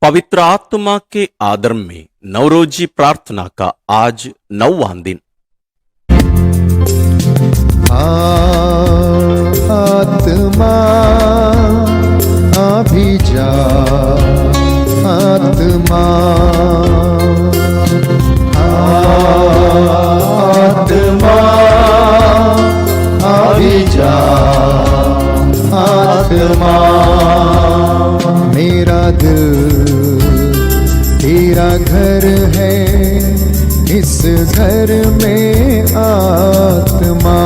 पवित्र आत्मा के आदर में नवरोजी प्रार्थना का आज 9वां दिन। आत्मा अभी जा, आत्मा आत्मा अभी जा, आत्मा। मेरा दिल तेरा घर है, इस घर में आत्मा।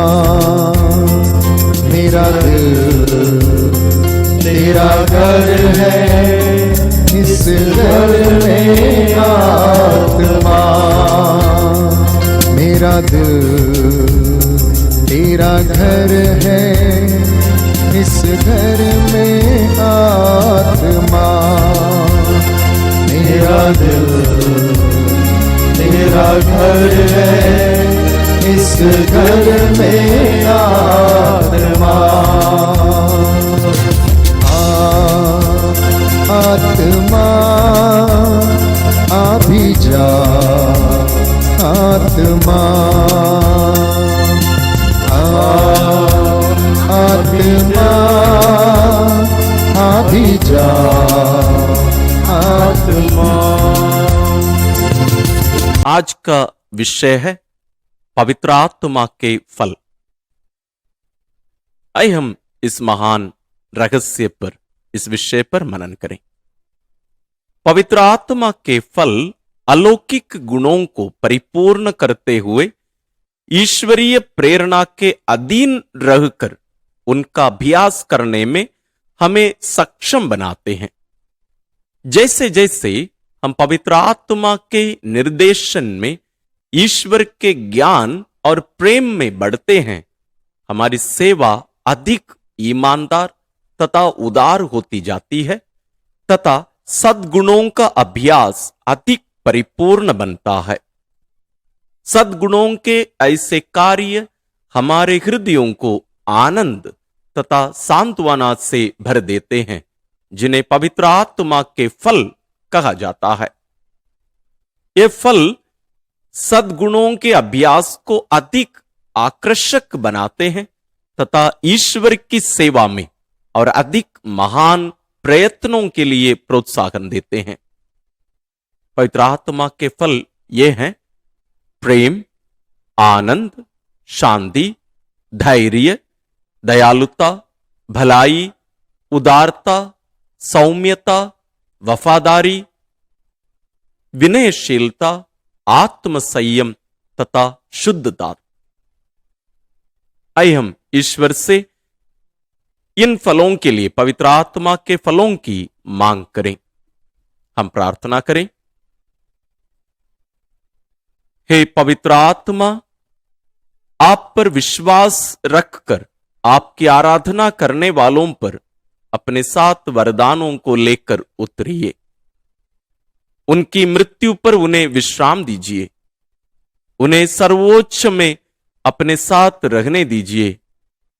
मेरा दिल तेरा घर है, इस घर में आत्मा। मेरा दिल तेरा घर है, इस घर में आत्मा। मेरा दिल तेरा घर है, इस घर में आत्मा। आत्मा अभी जा, आत्मा आत्मा अभी जा, आत्मा। आज का विषय है पवित्र आत्मा के फल। आइए हम इस महान रहस्य पर, इस विषय पर मनन करें। पवित्र आत्मा के फल अलौकिक गुणों को परिपूर्ण करते हुए ईश्वरीय प्रेरणा के अधीन रहकर उनका अभ्यास करने में हमें सक्षम बनाते हैं। जैसे जैसे हम पवित्र आत्मा के निर्देशन में ईश्वर के ज्ञान और प्रेम में बढ़ते हैं, हमारी सेवा अधिक ईमानदार तथा उदार होती जाती है तथा सद्गुणों का अभ्यास अधिक परिपूर्ण बनता है। सद्गुणों के ऐसे कार्य हमारे हृदयों को आनंद तथा सांत्वना से भर देते हैं, जिन्हें पवित्र आत्मा के फल कहा जाता है। ये फल सद्गुणों के अभ्यास को अधिक आकर्षक बनाते हैं तथा ईश्वर की सेवा में और अधिक महान प्रयत्नों के लिए प्रोत्साहन देते हैं। पवित्र आत्मा के फल ये हैं: प्रेम, आनंद, शांति, धैर्य, दयालुता, भलाई, उदारता, सौम्यता, वफादारी, विनयशीलता, आत्मसंयम तथा शुद्धता। आइए हम ईश्वर से इन फलों के लिए, पवित्र आत्मा के फलों की मांग करें। हम प्रार्थना करें। हे पवित्र आत्मा, आप पर विश्वास रखकर आपकी आराधना करने वालों पर अपने 7 वरदानों को लेकर उतरिए। उनकी मृत्यु पर उन्हें विश्राम दीजिए। उन्हें सर्वोच्च में अपने साथ रहने दीजिए।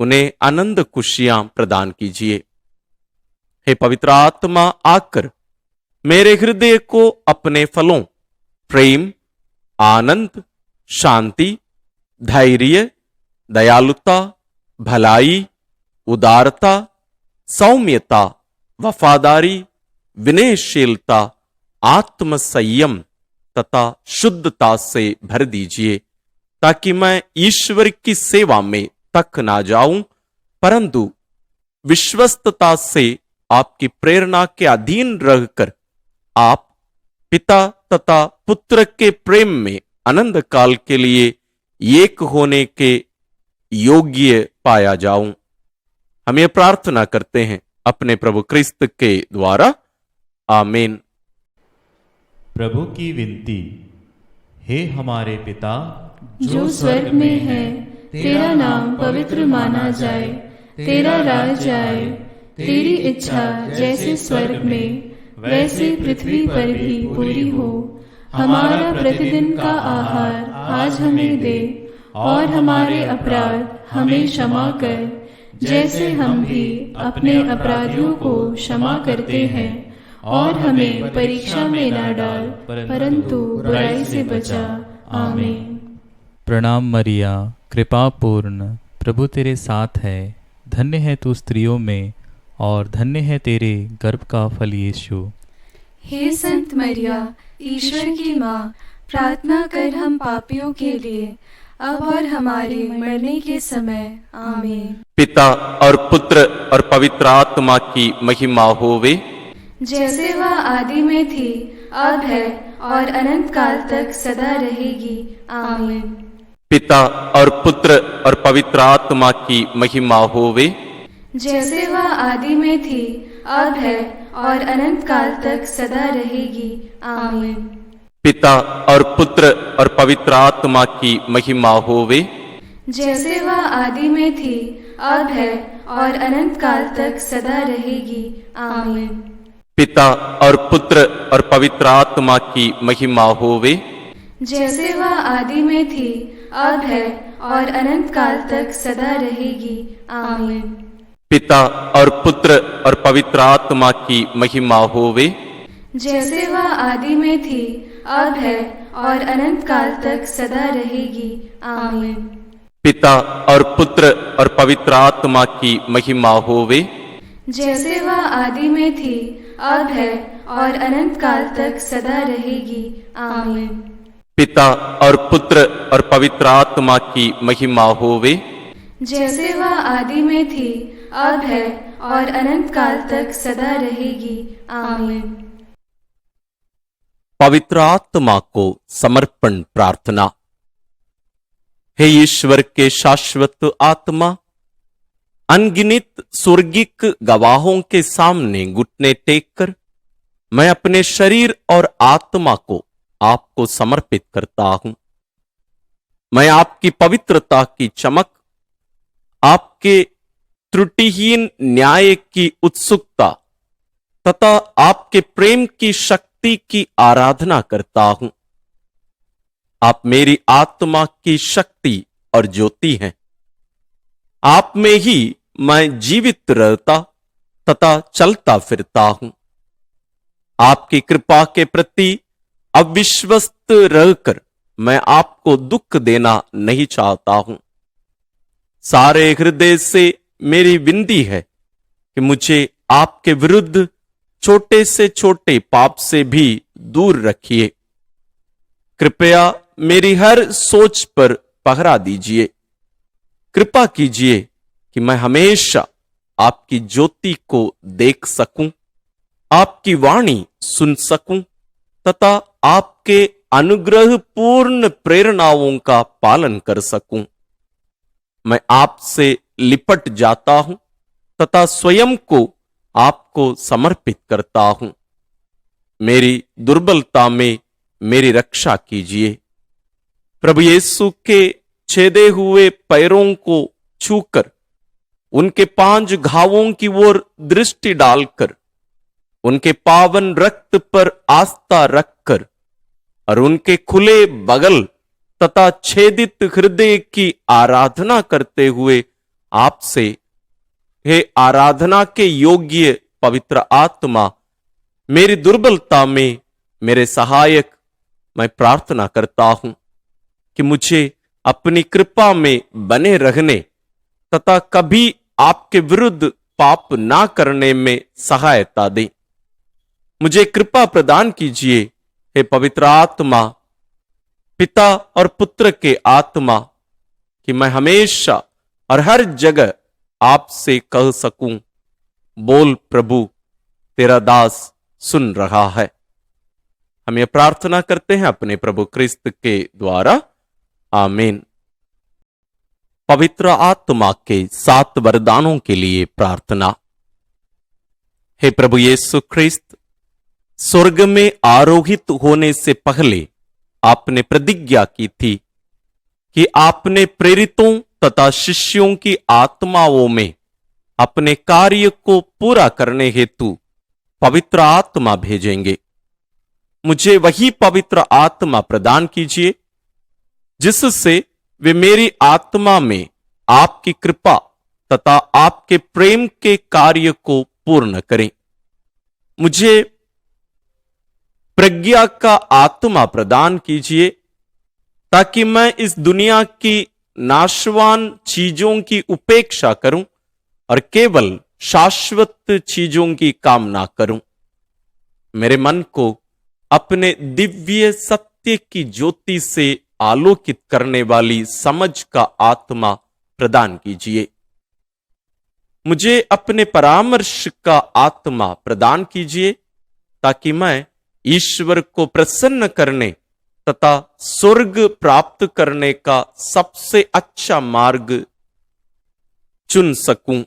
उन्हें आनंद खुशियां प्रदान कीजिए। हे पवित्र आत्मा, आकर मेरे हृदय को अपने फलों प्रेम, आनंद, शांति, धैर्य, दयालुता, भलाई, उदारता, सौम्यता, वफादारी, विनयशीलता, आत्मसंयम तथा शुद्धता से भर दीजिए, ताकि मैं ईश्वर की सेवा में तक ना जाऊं, परंतु विश्वस्तता से आपकी प्रेरणा के अधीन रहकर आप पिता तथा पुत्र के प्रेम में आनंद काल के लिए एक होने के योग्य पाया जाऊं। हम ये प्रार्थना करते हैं अपने प्रभु क्रिस्त के द्वारा, आमीन। प्रभु की विनती। हे हमारे पिता जो स्वर्ग में है, तेरा नाम पवित्र माना जाए, तेरा राज आए, तेरी इच्छा जैसे स्वर्ग में वैसे पृथ्वी पर भी पूरी हो। हमारा प्रतिदिन का आहार आज हमें दे, और हमारे अपराध हमें क्षमा कर, जैसे हम भी अपने अपराधियों को क्षमा करते हैं, और हमें परीक्षा में न डाल, परंतु बुराई से बचा। आमीन। प्रणाम मरिया, कृपा पूर्ण, प्रभु तेरे साथ है। धन्य है तू स्त्रियों में और धन्य है तेरे गर्भ का फल यीशु। हे संत मरिया, ईश्वर की माँ, प्रार्थना कर हम पापियों के लिए, अब और हमारे मरने के समय। आमीन। पिता और पुत्र और पवित्र आत्मा की महिमा होवे, जैसे वह आदि में थी, अब है और अनंत काल तक सदा रहेगी। आमीन। पिता और पुत्र और पवित्र आत्मा की महिमा होवे, जैसे वह आदि में थी, अब है और अनंत काल तक सदा रहेगी। आमीन। पिता और पुत्र और पवित्र आत्मा की महिमा होवे, जैसे वह आदि में थी, अब है और अनंत काल तक सदा रहेगी। आमीन। पिता और पुत्र और पवित्र आत्मा की महिमा होवे, जैसे वह आदि में थी, अब है और अनंत काल तक सदा रहेगी। आमीन। पिता और पुत्र और पवित्र आत्मा की महिमा होवे, जैसे वह आदि में थी, अब है और अनंत काल तक सदा रहेगी। आमीन। पिता और पुत्र और पवित्र आत्मा की महिमा होवे, जैसे वह आदि में थी, अब है और अनंत काल तक सदा रहेगी। आमीन। पिता और पुत्र और पवित्र आत्मा की महिमा होवे, जैसे वह आदि में थी, अब है और अनंत काल तक सदा रहेगी। आमीन। पवित्र आत्मा को समर्पण प्रार्थना। हे ईश्वर के शाश्वत आत्मा, अनगिनत स्वर्गिक गवाहों के सामने घुटने टेक कर मैं अपने शरीर और आत्मा को आपको समर्पित करता हूं। मैं आपकी पवित्रता की चमक, आपके त्रुटिहीन न्याय की उत्सुकता तथा आपके प्रेम की शक्ति की आराधना करता हूं। आप मेरी आत्मा की शक्ति और ज्योति हैं। आप में ही मैं जीवित रहता तथा चलता फिरता हूं। आपकी कृपा के प्रति अविश्वस्त रहकर मैं आपको दुख देना नहीं चाहता हूं। सारे हृदय से मेरी विनती है कि मुझे आपके विरुद्ध छोटे से छोटे पाप से भी दूर रखिए। कृपया मेरी हर सोच पर पहरा दीजिए। कृपा कीजिए कि मैं हमेशा आपकी ज्योति को देख सकूं, आपकी वाणी सुन सकूं तथा आपके अनुग्रह पूर्ण प्रेरणाओं का पालन कर सकूं। मैं आपसे लिपट जाता हूं तथा स्वयं को आपको समर्पित करता हूं। मेरी दुर्बलता में मेरी रक्षा कीजिए। प्रभु यीशु के छेदे हुए पैरों को छूकर उनके 5 घावों की ओर दृष्टि डालकर उनके पावन रक्त पर आस्था रखकर और उनके खुले बगल तथा छेदित हृदय की आराधना करते हुए आपसे, हे आराधना के योग्य पवित्र आत्मा, मेरी दुर्बलता में मेरे सहायक, मैं प्रार्थना करता हूं कि मुझे अपनी कृपा में बने रहने तथा कभी आपके विरुद्ध पाप ना करने में सहायता दे। मुझे कृपा प्रदान कीजिए, हे पवित्र आत्मा, पिता और पुत्र के आत्मा, कि मैं हमेशा और हर जगह आपसे कह सकूं, बोल प्रभु, तेरा दास सुन रहा है। हम ये प्रार्थना करते हैं अपने प्रभु क्रिस्त के द्वारा। आमीन। पवित्र आत्मा के 7 वरदानों के लिए प्रार्थना। हे प्रभु यीशु ख्रिस्त, स्वर्ग में आरोहित होने से पहले आपने प्रतिज्ञा की थी कि आपने प्रेरितों तथा शिष्यों की आत्माओं में अपने कार्य को पूरा करने हेतु पवित्र आत्मा भेजेंगे। मुझे वही पवित्र आत्मा प्रदान कीजिए जिससे वे मेरी आत्मा में आपकी कृपा तथा आपके प्रेम के कार्य को पूर्ण करें। मुझे प्रज्ञा का आत्मा प्रदान कीजिए ताकि मैं इस दुनिया की नाशवान चीजों की उपेक्षा करूं और केवल शाश्वत चीजों की कामना करूं। मेरे मन को अपने दिव्य सत्य की ज्योति से आलोकित करने वाली समझ का आत्मा प्रदान कीजिए। मुझे अपने परामर्श का आत्मा प्रदान कीजिए ताकि मैं ईश्वर को प्रसन्न करने तथा स्वर्ग प्राप्त करने का सबसे अच्छा मार्ग चुन सकूं।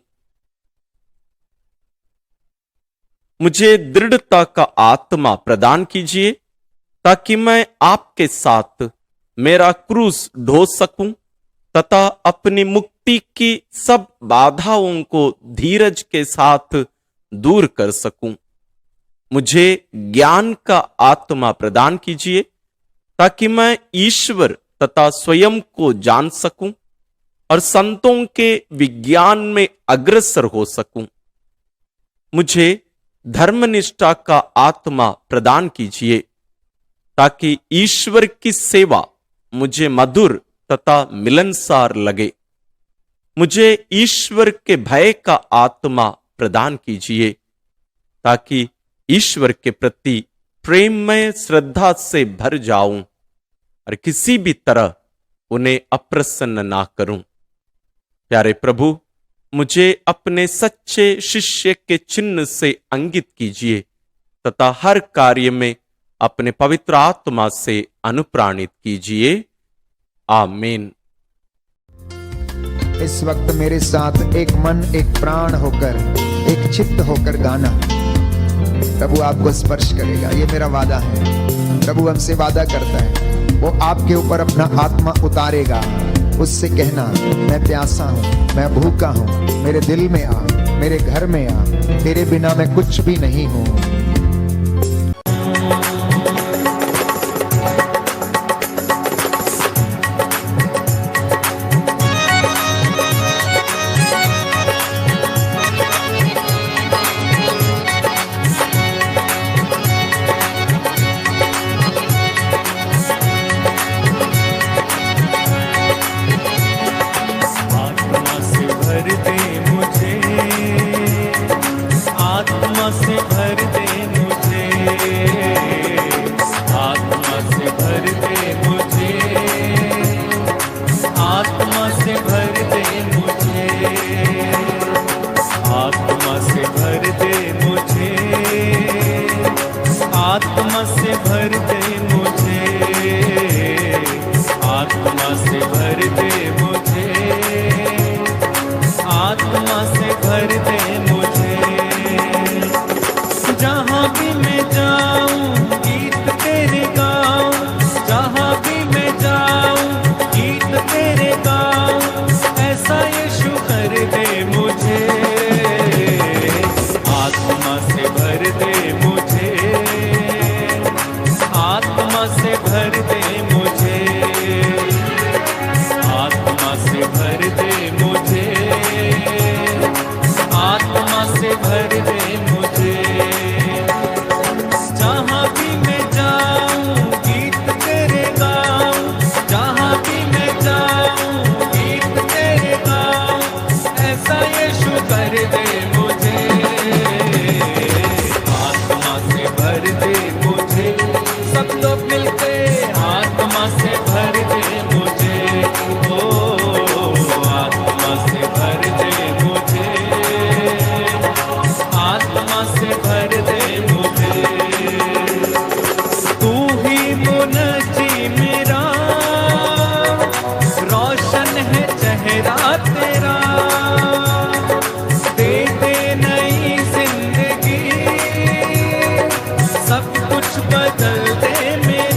मुझे दृढ़ता का आत्मा प्रदान कीजिए ताकि मैं आपके साथ मेरा क्रूस ढो सकूं तथा अपनी मुक्ति की सब बाधाओं को धीरज के साथ दूर कर सकूं। मुझे ज्ञान का आत्मा प्रदान कीजिए ताकि मैं ईश्वर तथा स्वयं को जान सकूं और संतों के विज्ञान में अग्रसर हो सकूं। मुझे धर्मनिष्ठा का आत्मा प्रदान कीजिए ताकि ईश्वर की सेवा मुझे मधुर तथा मिलनसार लगे। मुझे ईश्वर के भय का आत्मा प्रदान कीजिए ताकि ईश्वर के प्रति प्रेममय श्रद्धा से भर जाऊं और किसी भी तरह उन्हें अप्रसन्न ना करूं। प्यारे प्रभु, मुझे अपने सच्चे शिष्य के चिन्ह से अंकित कीजिए तथा हर कार्य में अपने पवित्र आत्मा से अनुप्राणित कीजिए। आमीन। इस वक्त मेरे साथ एक मन एक प्राण होकर, एक चित्त होकर गाना। प्रभु आपको स्पर्श करेगा, ये मेरा वादा है। प्रभु हमसे वादा करता है, वो आपके ऊपर अपना आत्मा उतारेगा। उससे कहना, मैं प्यासा हूं, मैं भूखा हूं, मेरे दिल में आ, मेरे घर में आ, तेरे बिना मैं कुछ भी नहीं हूं। सब कुछ बदल दे मेरा।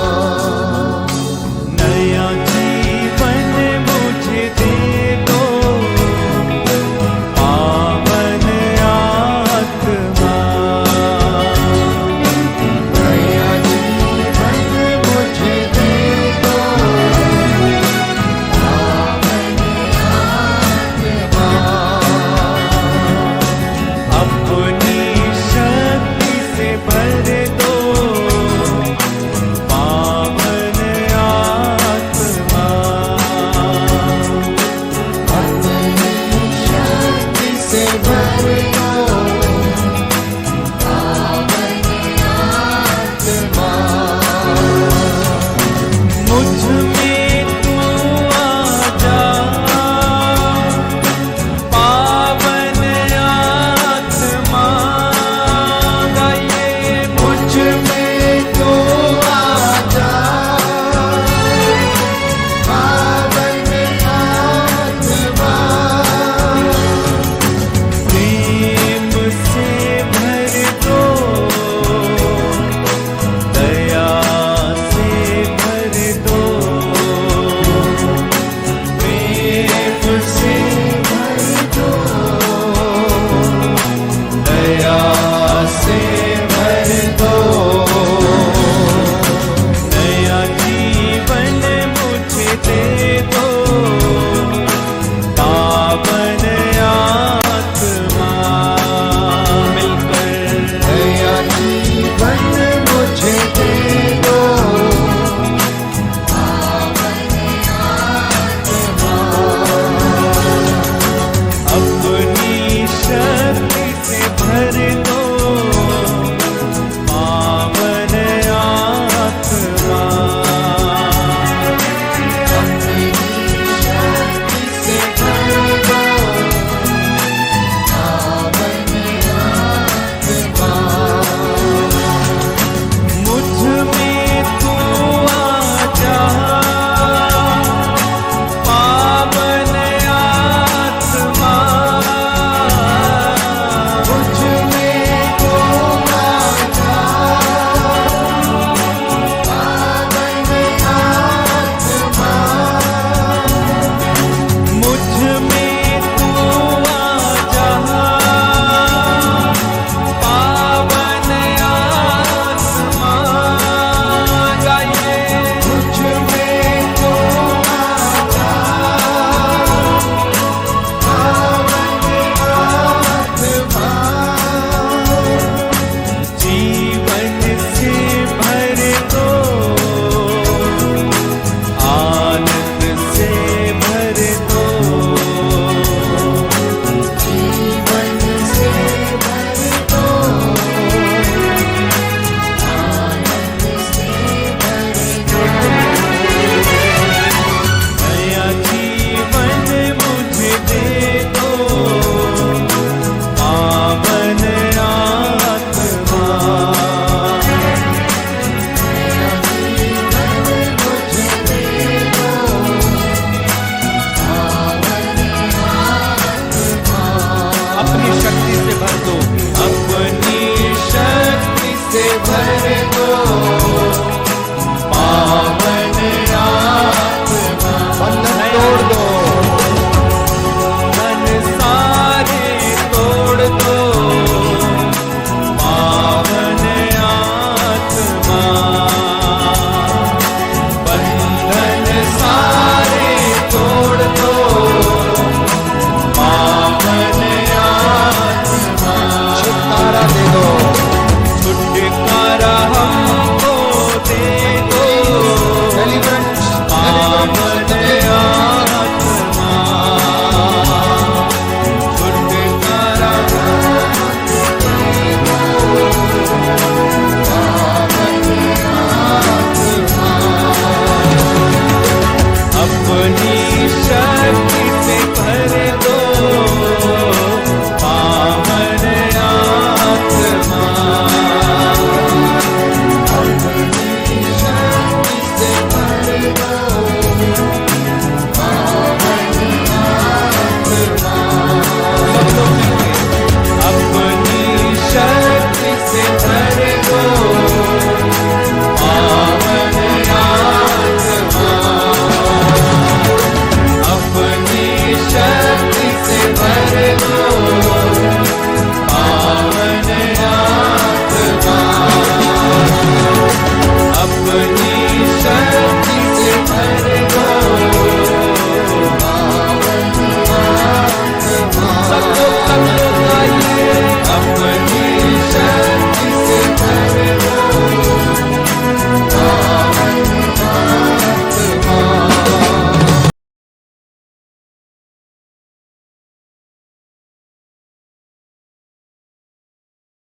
मान